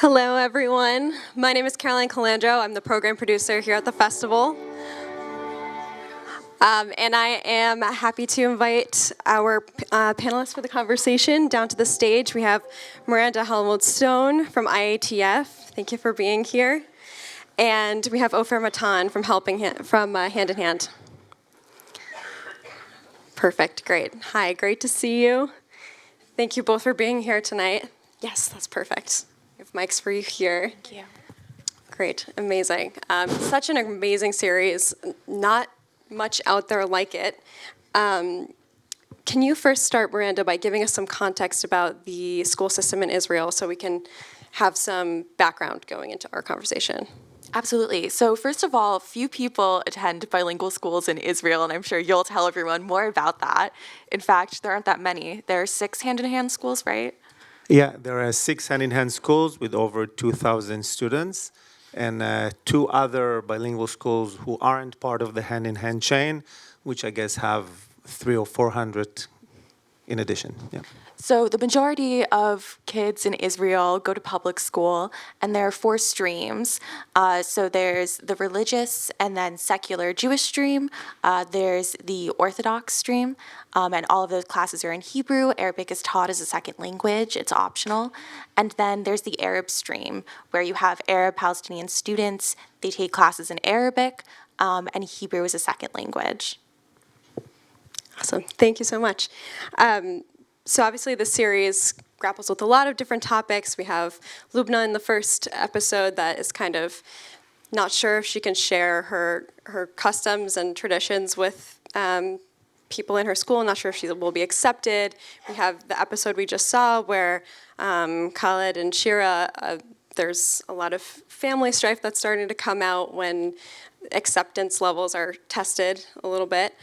Hello, everyone. My name is Caroline Calandro. I'm the program producer here at the festival. And I am happy to invite our panelists for the conversation down to the stage. We have Miranda Hellmold from IATF. Thank you for being here. And we have Ofer Matan from Hand in Hand. Perfect, great. Hi, great to see you. Thank you both for being here tonight. Yes, that's perfect. We have mics for you here. Thank you. Great, amazing. Such an amazing series, not much out there like it. Can you first start, Miranda, by giving us some context about the school system in Israel so we can have some background going into our conversation? Absolutely. So first of all, few people attend bilingual schools in Israel, and I'm sure you'll tell everyone more about that. In fact, there aren't that many. There are 6 hand-in-hand schools, right? Yeah, there are 6 hand-in-hand schools with over 2,000 students, and 2 other bilingual schools who aren't part of the hand-in-hand chain, which I guess have 300 or 400 in addition. Yeah. So the majority of kids in Israel go to public school, and there are 4 streams. So there's the religious and then secular Jewish stream. There's the Orthodox stream, and all of those classes are in Hebrew. Arabic is taught as a second language. It's optional. And then there's the Arab stream, where you have Arab Palestinian students. They take classes in Arabic, and Hebrew is a second language. Awesome, thank you so much. So obviously this series grapples with a lot of different topics. We have Lubna in the first episode that is kind of not sure if she can share her customs and traditions with people in her school, not sure if she will be accepted. We have the episode we just saw where Khaled and Shira, there's a lot of family strife that's starting to come out when acceptance levels are tested a little bit.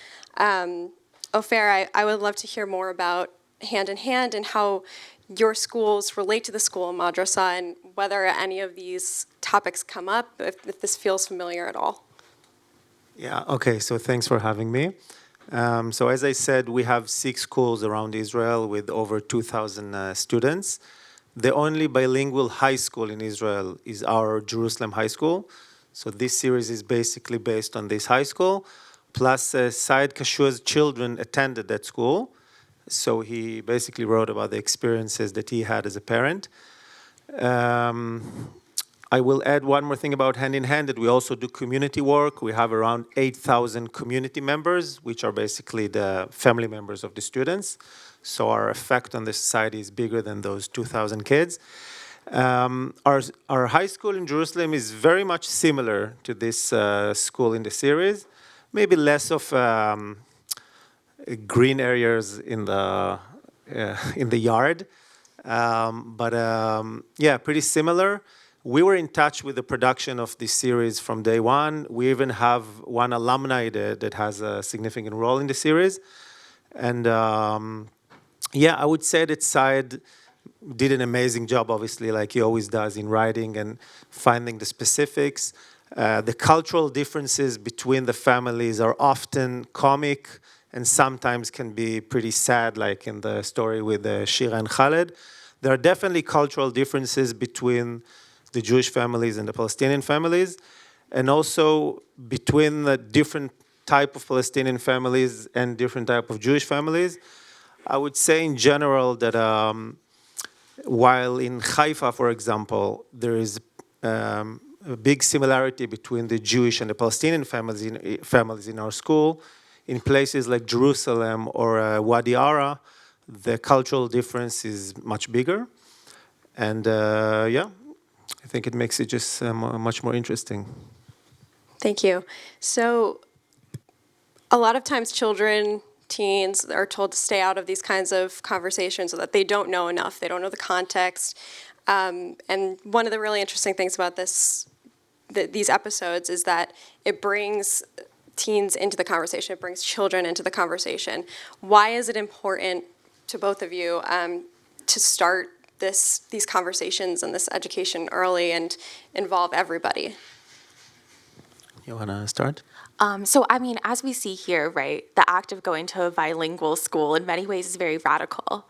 Ofer, I would love to hear more about Hand in Hand and how your schools relate to the school Madrasa and whether any of these topics come up, if this feels familiar at all. Yeah, okay, so thanks for having me. So as I said, we have 6 schools around Israel with over 2,000 students. The only bilingual high school in Israel is our Jerusalem High School. So this series is basically based on this high school. Plus, Said Kashua's children attended that school. So he basically wrote about the experiences that he had as a parent. I will add one more thing about Hand in Hand, that we also do community work. We have around 8,000 community members, which are basically the family members of the students. So our effect on the society is bigger than those 2,000 kids. Our high school in Jerusalem is very much similar to this school in the series. Maybe less of green areas in the yard, yeah, pretty similar. We were in touch with the production of this series from day one. We even have one alumni that has a significant role in the series, and yeah, I would say that Said did an amazing job, obviously, like he always does in writing and finding the specifics. The cultural differences between the families are often comic and sometimes can be pretty sad, like in the story with Shira and Khaled. There are definitely cultural differences between the Jewish families and the Palestinian families, and also between the different type of Palestinian families and different type of Jewish families. I would say in general that while in Haifa, for example, there is a big similarity between the Jewish and the Palestinian families in our school, in places like Jerusalem or Wadi Ara, the cultural difference is much bigger. And yeah, I think it makes it just much more interesting. Thank you. So a lot of times children, teens are told to stay out of these kinds of conversations so that they don't know enough, they don't know the context. And one of the really interesting things about these episodes is that it brings teens into the conversation, it brings children into the conversation. Why is it important to both of you to start these conversations and this education early and involve everybody? You want to start? So, I mean, as we see here, right, the act of going to a bilingual school in many ways is very radical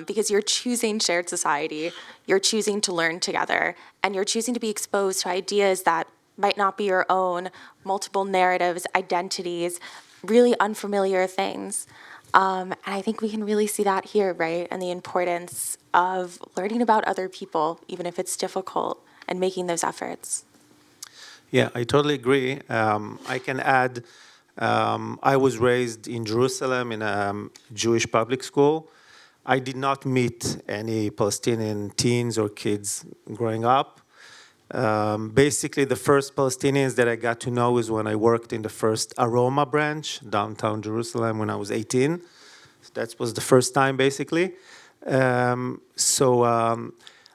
because you're choosing shared society, you're choosing to learn together, and you're choosing to be exposed to ideas that might not be your own, multiple narratives, identities, really unfamiliar things. And I think we can really see that here, right, and the importance of learning about other people, even if it's difficult, and making those efforts. Yeah, I totally agree. I can add, I was raised in Jerusalem in a Jewish public school. I did not meet any Palestinian teens or kids growing up. Basically, the first Palestinians that I got to know is when I worked in the first Aroma branch, downtown Jerusalem, when I was 18. That was the first time, basically. So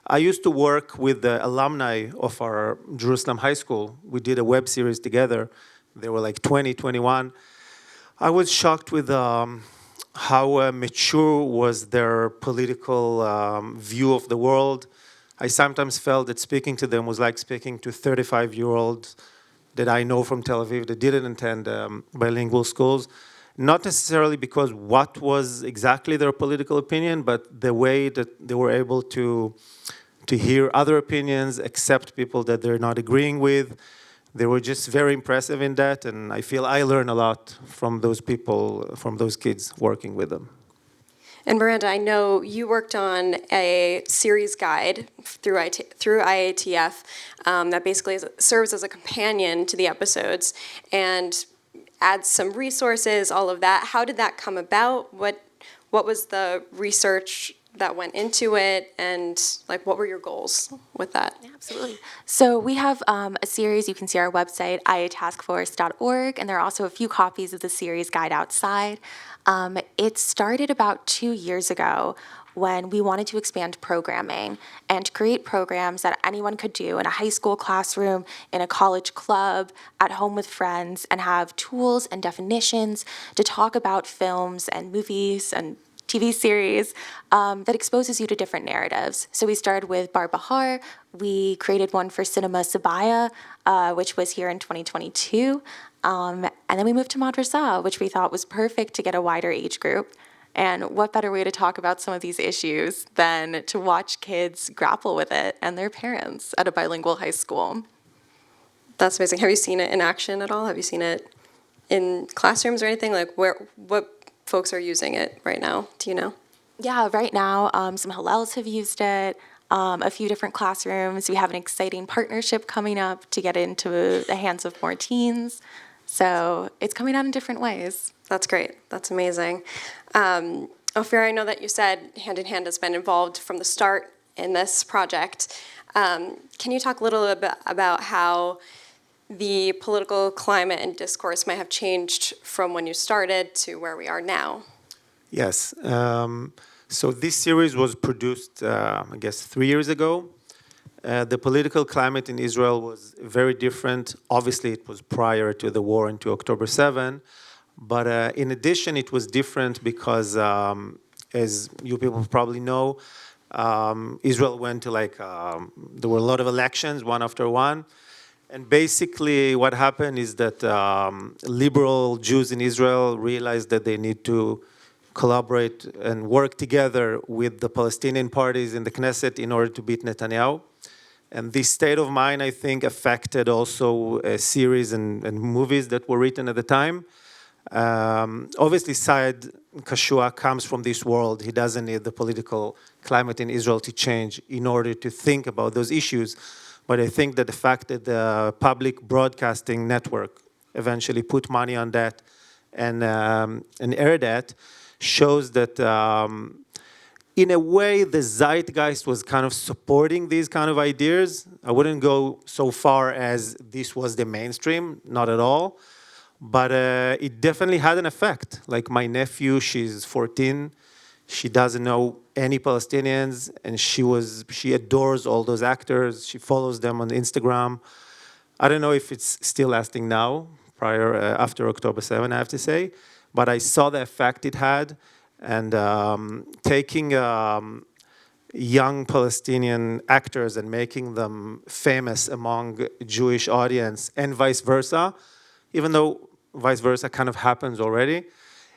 I used to work with the alumni of our Jerusalem High School. We did a web series together. They were like 20, 21. I was shocked with how mature was their political view of the world. I sometimes felt that speaking to them was like speaking to 35-year-olds that I know from Tel Aviv that didn't attend bilingual schools. Not necessarily because what was exactly their political opinion, but the way that they were able to hear other opinions, accept people that they're not agreeing with. They were just very impressive in that, and I feel I learn a lot from those people, from those kids working with them. And Miranda, I know you worked on a series guide through IATF that basically serves as a companion to the episodes and adds some resources, all of that. How did that come about? What was the research that went into it, and like what were your goals with that? Yeah, absolutely. So we have a series. You can see our website, iataskforce.org, and there are also a few copies of the series guide outside. It started about 2 years ago when we wanted to expand programming and create programs that anyone could do in a high school classroom, in a college club, at home with friends, and have tools and definitions to talk about films and movies and TV series that exposes you to different narratives. So we started with Bar Bahar. We created one for Cinema Sabaya, which was here in 2022. And then we moved to Madrasa, which we thought was perfect to get a wider age group. And what better way to talk about some of these issues than to watch kids grapple with it and their parents at a bilingual high school? That's amazing. Have you seen it in action at all? Have you seen it in classrooms or anything? Like what folks are using it right now? Do you know? Yeah, right now, some Hillels have used it, a few different classrooms. We have an exciting partnership coming up to get into the hands of more teens. So it's coming out in different ways. That's great. That's amazing. Ofer, I know that you said Hand in Hand has been involved from the start in this project. Can you talk a little bit about how the political climate and discourse might have changed from when you started to where we are now? Yes. So this series was produced, I guess, 3 years ago. The political climate in Israel was very different. Obviously, it was prior to the war and to October 7. But in addition, it was different because, as you people probably know, Israel went to there were a lot of elections, one after one. And basically what happened is that liberal Jews in Israel realized that they need to collaborate and work together with the Palestinian parties in the Knesset in order to beat Netanyahu. And this state of mind, I think, affected also a series and movies that were written at the time. Obviously, Saad Kashua comes from this world. He doesn't need the political climate in Israel to change in order to think about those issues. But I think that the fact that the public broadcasting network eventually put money on that and aired that shows that in a way the zeitgeist was kind of supporting these kind of ideas. I wouldn't go so far as this was the mainstream, not at all. But it definitely had an effect. Like my nephew, she's 14. She doesn't know any Palestinians, and she adores all those actors. She follows them on Instagram. I don't know if it's still lasting now, after October 7, I have to say. But I saw the effect it had, and taking young Palestinian actors and making them famous among Jewish audience and vice versa, even though vice versa kind of happens already.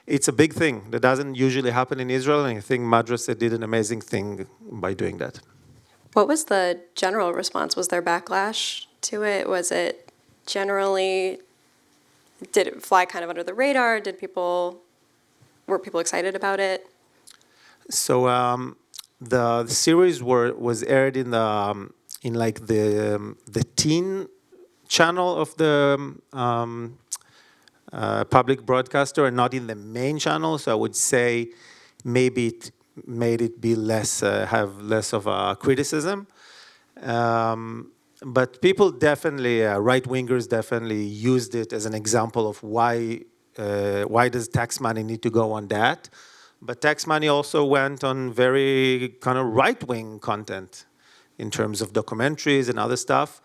It's a big thing that doesn't usually happen in Israel, and I think Madrasa did an amazing thing by doing that. What was the general response? Was there backlash to it? Was it generally, did it fly kind of under the radar? Were people excited about it? So the series was aired in the teen channel of the public broadcaster, and not in the main channel. So I would say maybe it made it be have less of a criticism. But people definitely, right-wingers definitely used it as an example of why does tax money need to go on that. But tax money also went on very kind of right-wing content in terms of documentaries and other stuff.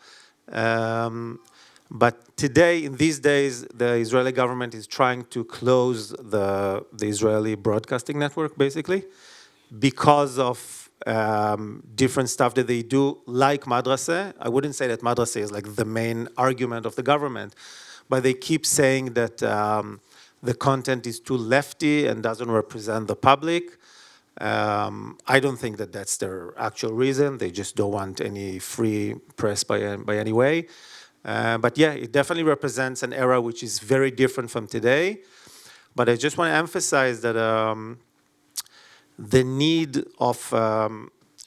But today, in these days, the Israeli government is trying to close the Israeli broadcasting network, basically, because of different stuff that they do, like Madrasa. I wouldn't say that Madrasa is like the main argument of the government, but they keep saying that the content is too lefty and doesn't represent the public. I don't think that that's their actual reason. They just don't want any free press by any way. But yeah, it definitely represents an era which is very different from today. But I just want to emphasize that the need of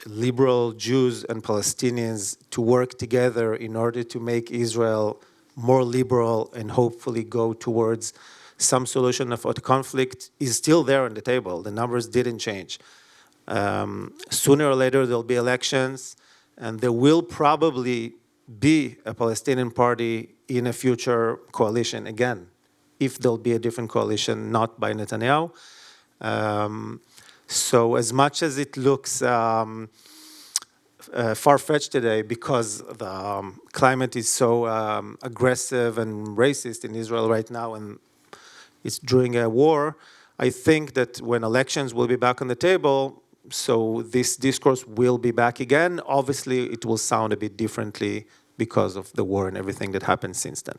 liberal Jews and Palestinians to work together in order to make Israel more liberal and hopefully go towards some solution of the conflict is still there on the table. The numbers didn't change. Sooner or later, there'll be elections, and there will probably be a Palestinian party in a future coalition again, if there'll be a different coalition, not by Netanyahu. So as much as it looks far-fetched today because the climate is so aggressive and racist in Israel right now, and it's during a war, I think that when elections will be back on the table, so this discourse will be back again. Obviously, it will sound a bit differently because of the war and everything that happened since then.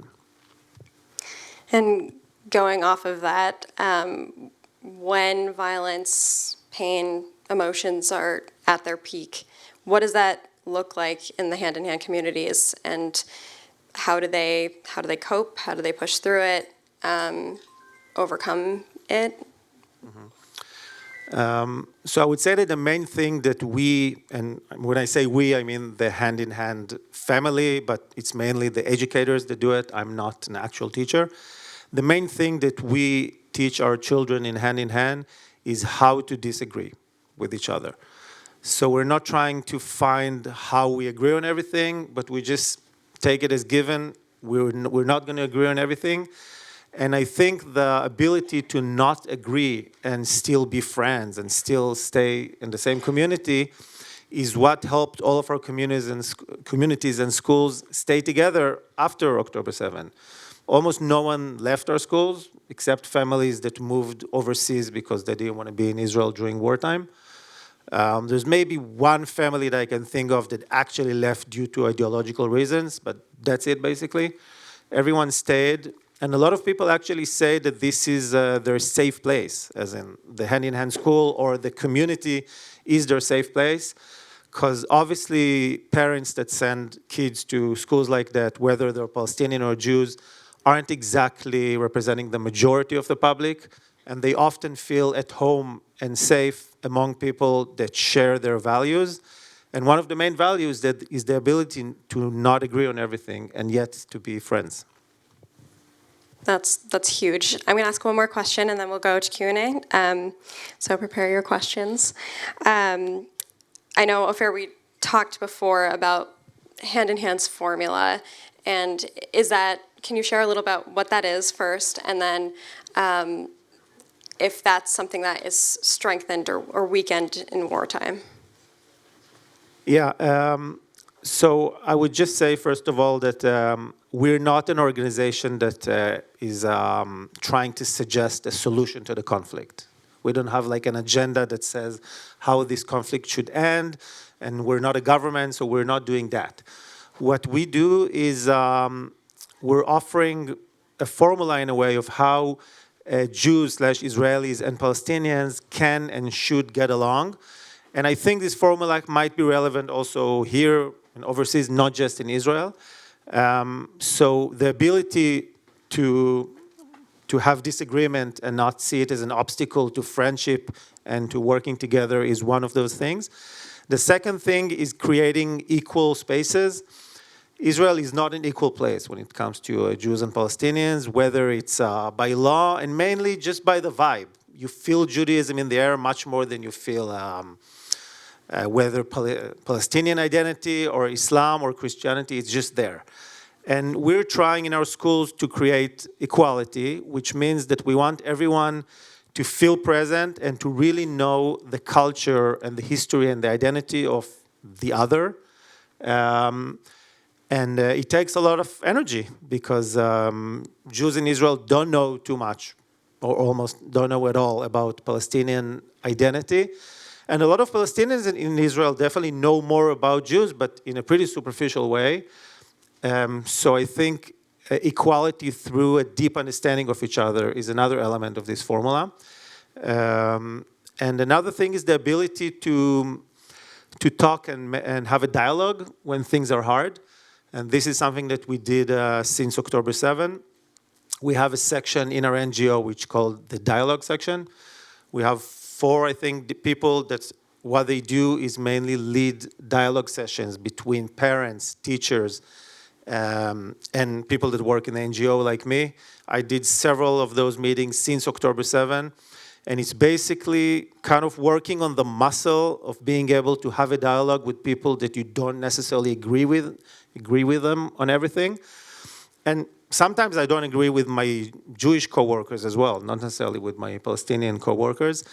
And going off of that, when violence, pain, emotions are at their peak, what does that look like in the hand-in-hand communities, and how do they cope? How do they push through it, overcome it? So I would say that the main thing that we, and when I say we, I mean the hand-in-hand family, but it's mainly the educators that do it. I'm not an actual teacher. The main thing that we teach our children in hand is how to disagree with each other. So we're not trying to find how we agree on everything, but we just take it as given. We're not going to agree on everything. And I think the ability to not agree and still be friends and still stay in the same community is what helped all of our communities and schools stay together after October 7. Almost no one left our schools except families that moved overseas because they didn't want to be in Israel during wartime. There's maybe one family that I can think of that actually left due to ideological reasons, but that's it basically. Everyone stayed. And a lot of people actually say that this is their safe place, as in the hand-in-hand school or the community is their safe place. Because obviously parents that send kids to schools like that, whether they're Palestinian or Jews, aren't exactly representing the majority of the public. And they often feel at home and safe among people that share their values. And one of the main values that is the ability to not agree on everything and yet to be friends. That's huge. I'm going to ask one more question, and then we'll go to Q&A. So prepare your questions. I know, Ofer, we talked before about hand-in-hand's formula, and can you share a little about what that is first, and then if that's something that is strengthened or weakened in wartime? Yeah. So I would just say, first of all, that we're not an organization that is trying to suggest a solution to the conflict. We don't have like an agenda that says how this conflict should end, and we're not a government, so we're not doing that. What we do is we're offering a formula in a way of how Jews/Israelis and Palestinians can and should get along. And I think this formula might be relevant also here and overseas, not just in Israel. So the ability to have disagreement and not see it as an obstacle to friendship and to working together is one of those things. The second thing is creating equal spaces. Israel is not an equal place when it comes to Jews and Palestinians, whether it's by law and mainly just by the vibe. You feel Judaism in the air much more than you feel whether Palestinian identity or Islam or Christianity, it's just there. And we're trying in our schools to create equality, which means that we want everyone to feel present and to really know the culture and the history and the identity of the other. And it takes a lot of energy because Jews in Israel don't know too much or almost don't know at all about Palestinian identity. And a lot of Palestinians in Israel definitely know more about Jews, but in a pretty superficial way. So I think equality through a deep understanding of each other is another element of this formula. And another thing is the ability to talk and have a dialogue when things are hard. And this is something that we did since October 7. We have a section in our NGO which called the dialogue section. We have 4, I think, people that what they do is mainly lead dialogue sessions between parents, teachers, and people that work in the NGO like me. I did several of those meetings since October 7. And it's basically kind of working on the muscle of being able to have a dialogue with people that you don't necessarily agree with them on everything. And sometimes I don't agree with my Jewish coworkers as well, not necessarily with my Palestinian coworkers.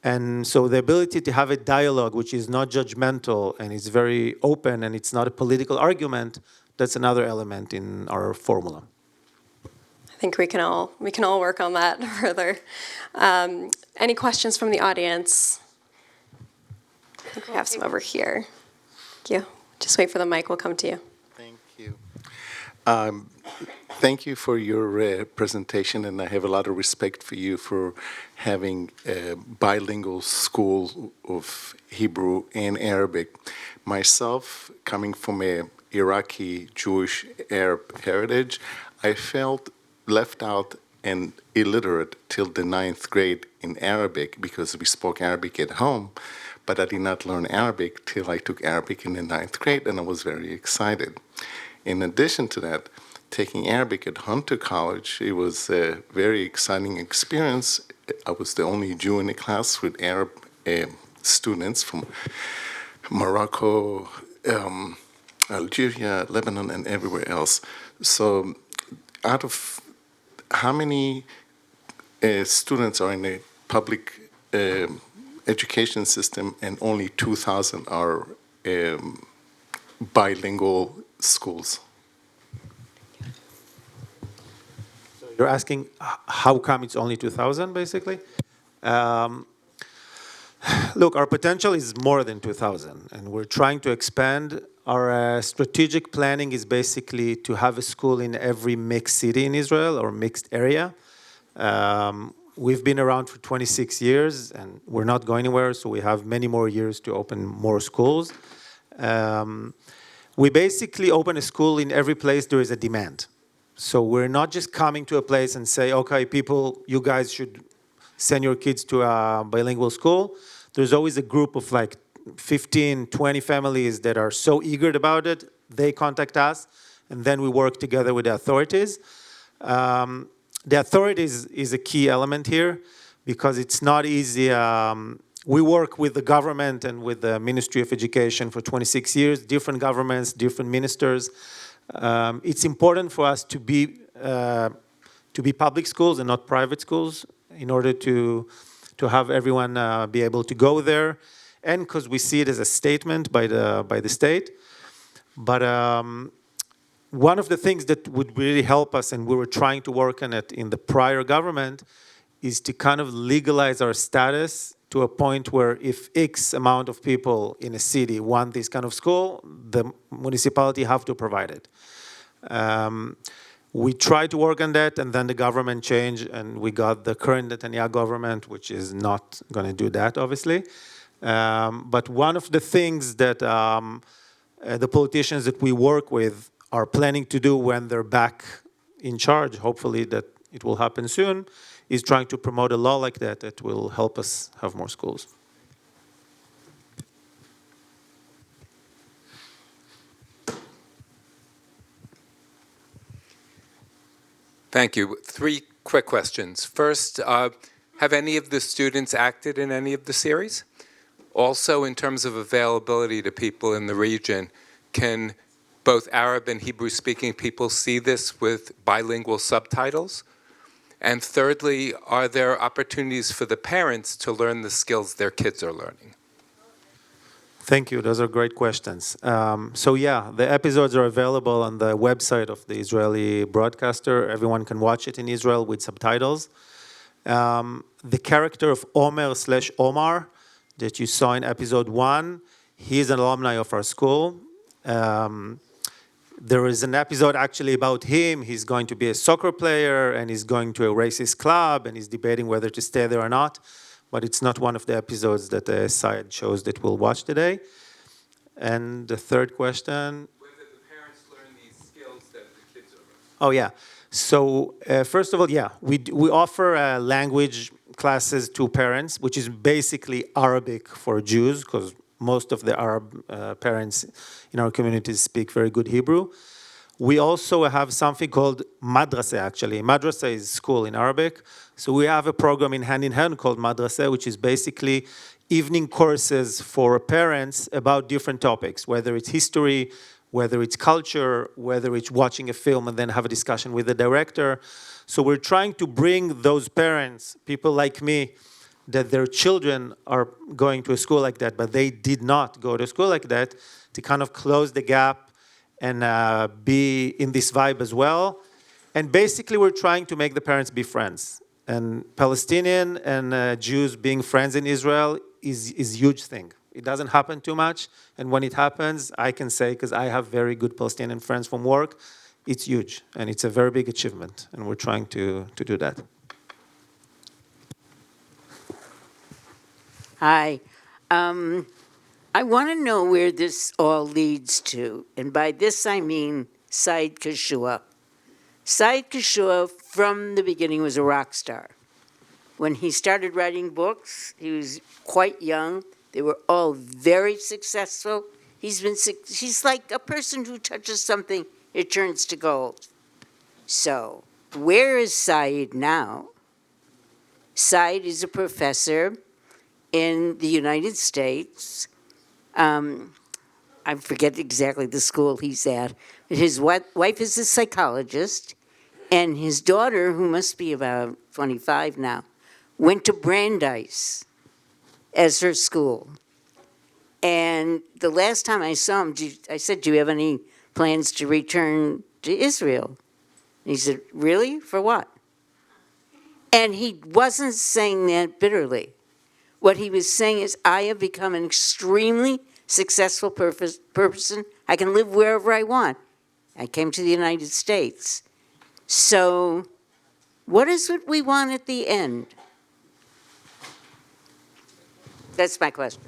And so the ability to have a dialogue which is not judgmental and is very open and it's not a political argument, that's another element in our formula. I think we can all work on that further. Any questions from the audience? I think we have some over here. Thank you. Just wait for the mic. We'll come to you. Thank you. Thank you for your presentation, and I have a lot of respect for you for having a bilingual school of Hebrew and Arabic. Myself, coming from a Iraqi Jewish Arab heritage, I felt left out and illiterate till the 9th grade in Arabic because we spoke Arabic at home, but I did not learn Arabic till I took Arabic in the 9th grade, and I was very excited. In addition to that, taking Arabic at Hunter College, it was a very exciting experience. I was the only Jew in the class with Arab students from Morocco, Algeria, Lebanon, and everywhere else. So out of how many students are in the public education system, and only 2,000 are bilingual schools? So you're asking how come it's only 2,000, basically? Look, our potential is more than 2,000, and we're trying to expand. Our strategic planning is basically to have a school in every mixed city in Israel or mixed area. We've been around for 26 years, and we're not going anywhere, so we have many more years to open more schools. We basically open a school in every place there is a demand. So we're not just coming to a place and say, okay, people, you guys should send your kids to a bilingual school. There's always a group of like 15, 20 families that are so eager about it. They contact us, and then we work together with the authorities. The authorities is a key element here because it's not easy. We work with the government and with the Ministry of Education for 26 years, different governments, different ministers. It's important for us to be public schools and not private schools in order to have everyone be able to go there, and because we see it as a statement by the state. But one of the things that would really help us, and we were trying to work on it in the prior government, is to kind of legalize our status to a point where if X amount of people in a city want this kind of school, the municipality have to provide it. We tried to work on that, and then the government changed, and we got the current Netanyahu government, which is not going to do that, obviously. But one of the things that the politicians that we work with are planning to do when they're back in charge, hopefully that it will happen soon, is trying to promote a law like that that will help us have more schools. Thank you. 3 quick questions. First, have any of the students acted in any of the series? Also, in terms of availability to people in the region, can both Arab and Hebrew-speaking people see this with bilingual subtitles? And thirdly, are there opportunities for the parents to learn the skills their kids are learning? Thank you. Those are great questions. So yeah, the episodes are available on the website of the Israeli broadcaster. Everyone can watch it in Israel with subtitles. The character of Omer/Omar that you saw in episode 1, he's an alumni of our school. There is an episode actually about him. He's going to be a soccer player, and he's going to a racist club, and he's debating whether to stay there or not. But it's not one of the episodes that the side shows that we'll watch today. And the third question? Whether the parents learn these skills that the kids are learning. Oh, yeah. So first of all, yeah, we offer language classes to parents, which is basically Arabic for Jews, because most of the Arab parents in our communities speak very good Hebrew. We also have something called Madrasa, actually. Madrasa is school in Arabic. So we have a program in hand called Madrasa, which is basically evening courses for parents about different topics, whether it's history, whether it's culture, whether it's watching a film and then have a discussion with the director. So we're trying to bring those parents, people like me, that their children are going to a school like that, but they did not go to a school like that, to kind of close the gap and be in this vibe as well. And basically, we're trying to make the parents be friends. And Palestinian and Jews being friends in Israel is a huge thing. It doesn't happen too much. And when it happens, I can say, because I have very good Palestinian friends from work, it's huge. And it's a very big achievement. And we're trying to do that. Hi. I want to know where this all leads to. And by this, I mean Said Kashua. Said Kashua, from the beginning, was a rock star. When he started writing books, he was quite young. They were all very successful. He's like a person who touches something, it turns to gold. So, where is Said now? Said is a professor in the United States. I forget exactly the school he's at. His wife is a psychologist, and his daughter, who must be about 25 now, went to Brandeis as her school. And the last time I saw him, I said, do you have any plans to return to Israel? And he said, really? For what? And he wasn't saying that bitterly. What he was saying is, I have become an extremely successful person. I can live wherever I want. I came to the United States. So what is it we want at the end? That's my question.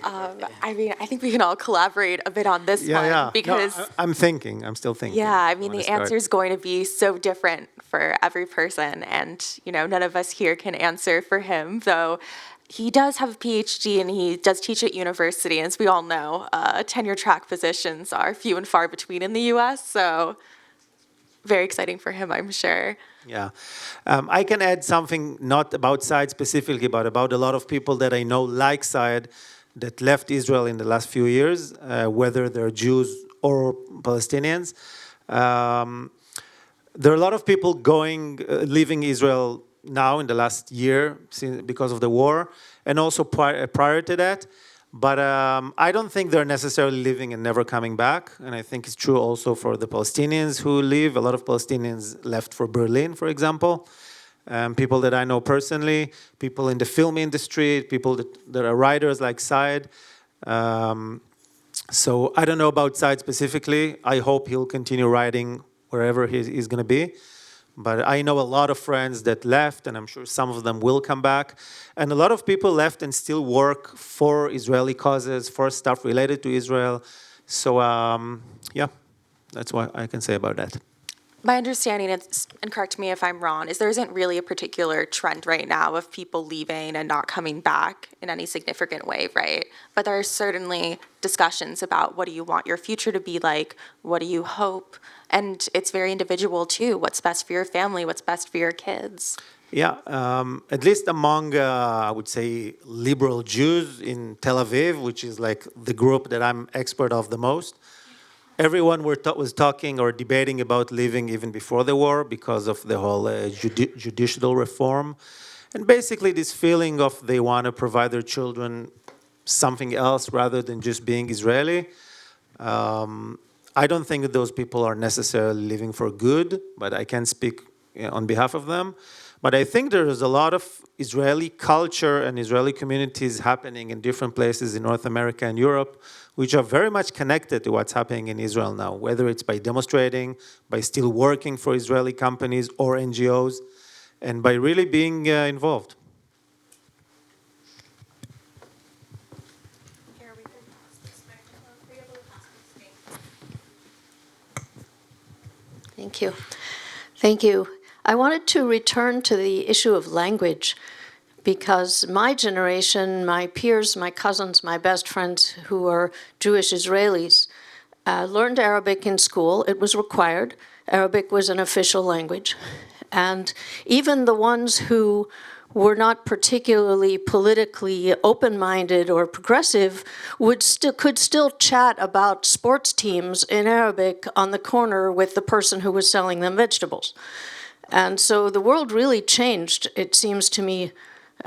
I mean, I think we can all collaborate a bit on this one because No, I'm still thinking. yeah, I mean, the answer is going to be so different for every person, and none of us here can answer for him, though. He does have a PhD and he does teach at university, and as we all know, tenure track positions are few and far between in the U.S., so very exciting for him, I'm sure. Yeah. I can add something not about Said specifically, but about a lot of people that I know like Said that left Israel in the last few years, whether they're Jews or Palestinians. There are a lot of people leaving Israel now in the last year because of the war, and also prior to that. But I don't think they're necessarily leaving and never coming back. And I think it's true also for the Palestinians who leave. A lot of Palestinians left for Berlin, for example. People that I know personally, people in the film industry, people that are writers like Said. So I don't know about Said specifically. I hope he'll continue writing wherever he's going to be. But I know a lot of friends that left, and I'm sure some of them will come back. And a lot of people left and still work for Israeli causes, for stuff related to Israel. So, yeah, that's what I can say about that. My understanding is, and correct me if I'm wrong, is there isn't really a particular trend right now of people leaving and not coming back in any significant way, right? But there are certainly discussions about what do you want your future to be like, what do you hope, and it's very individual too. What's best for your family, what's best for your kids. Yeah, at least among, I would say, liberal Jews in Tel Aviv, which is like the group that I'm expert of the most. Everyone was talking or debating about leaving even before the war because of the whole judicial reform. And basically this feeling of they want to provide their children something else rather than just being Israeli. I don't think that those people are necessarily living for good, but I can't speak on behalf of them. But I think there is a lot of Israeli culture and Israeli communities happening in different places in North America and Europe, which are very much connected to what's happening in Israel now, whether it's by demonstrating, by still working for Israeli companies or NGOs, and by really being involved. Thank you. Thank you. I wanted to return to the issue of language because my generation, my peers, my cousins, my best friends who are Jewish Israelis, learned Arabic in school. It was required. Arabic was an official language. And even the ones who were not particularly politically open-minded or progressive could still chat about sports teams in Arabic on the corner with the person who was selling them vegetables. And so the world really changed, it seems to me.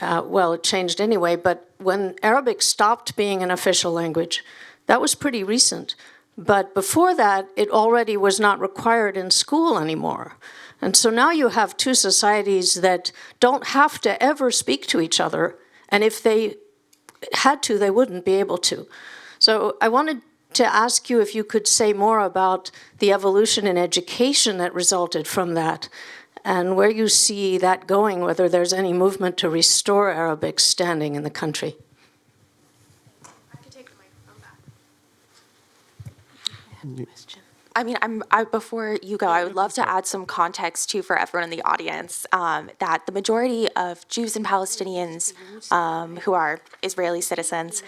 Well, it changed anyway, but when Arabic stopped being an official language, that was pretty recent. But before that, it already was not required in school anymore. And so now you have two societies that don't have to ever speak to each other, and if they had to, they wouldn't be able to. So I wanted to ask you if you could say more about the evolution in education that resulted from that, and where you see that going, whether there's any movement to restore Arabic's standing in the country. I could take the microphone back. I mean, before you go, I would love to add some context, too, for everyone in the audience, that the majority of Jews and Palestinians who are Israeli citizens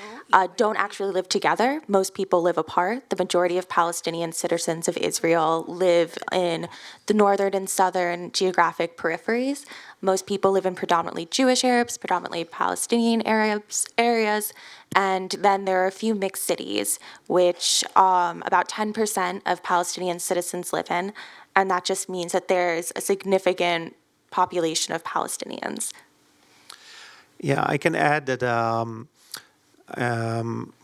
don't actually live together. Most people live apart. The majority of Palestinian citizens of Israel live in the northern and southern geographic peripheries. Most people live in predominantly Jewish Arabs, predominantly Palestinian Arabs areas, and then there are a few mixed cities, which about 10% of Palestinian citizens live in, and that just means that there's a significant population of Palestinians. Yeah, I can add that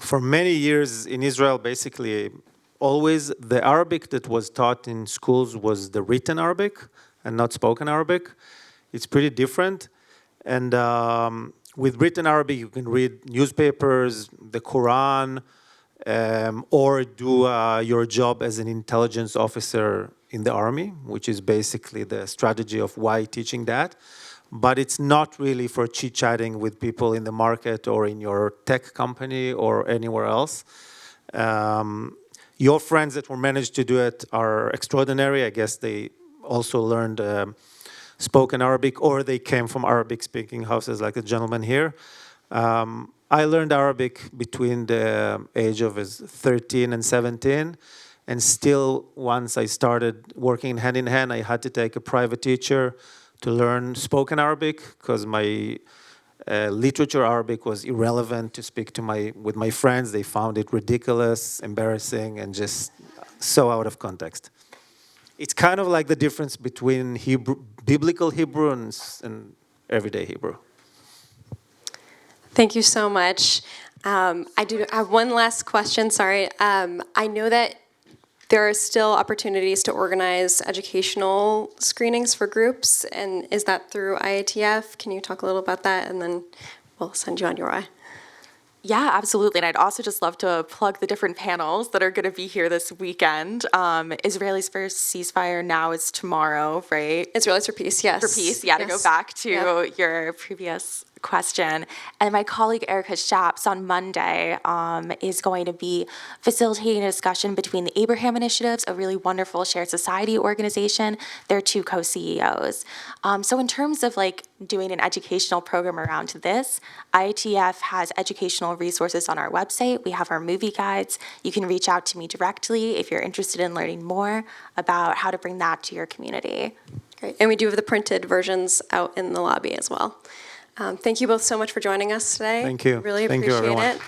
for many years in Israel, basically, always the Arabic that was taught in schools was the written Arabic and not spoken Arabic. It's pretty different. And with written Arabic, you can read newspapers, the Quran, or do your job as an intelligence officer in the army, which is basically the strategy of why teaching that. But it's not really for chit-chatting with people in the market or in your tech company or anywhere else. Your friends that were managed to do it are extraordinary. I guess they also learned spoken Arabic, or they came from Arabic-speaking houses like the gentleman here. I learned Arabic between the age of 13 and 17, and still, once I started working hand in hand, I had to take a private teacher to learn spoken Arabic, because my literature Arabic was irrelevant to speak to with my friends. They found it ridiculous, embarrassing, and just so out of context. It's kind of like the difference between biblical Hebrew and everyday Hebrew. Thank you so much. I do have one last question, sorry. I know that there are still opportunities to organize educational screenings for groups, and is that through IATF? Can you talk a little about that, and then we'll send you on your way. Yeah, absolutely. And I'd also just love to plug the different panels that are going to be here this weekend. Israeli's first ceasefire now is tomorrow, right? Israelis for Peace, yes. For peace, yeah, to go Yes. back to Yep. your previous question. And my colleague Erica Schaps on Monday is going to be facilitating a discussion between the Abraham Initiatives, a really wonderful shared society organization, their two co-CEOs. So in terms of like doing an educational program around this, IATF has educational resources on our website. We have our movie guides. You can reach out to me directly if you're interested in learning more about how to bring that to your community. Great. And we do have the printed versions out in the lobby as well. Thank you both so much for joining us today. Thank you. Really Thank you, appreciate everyone. it.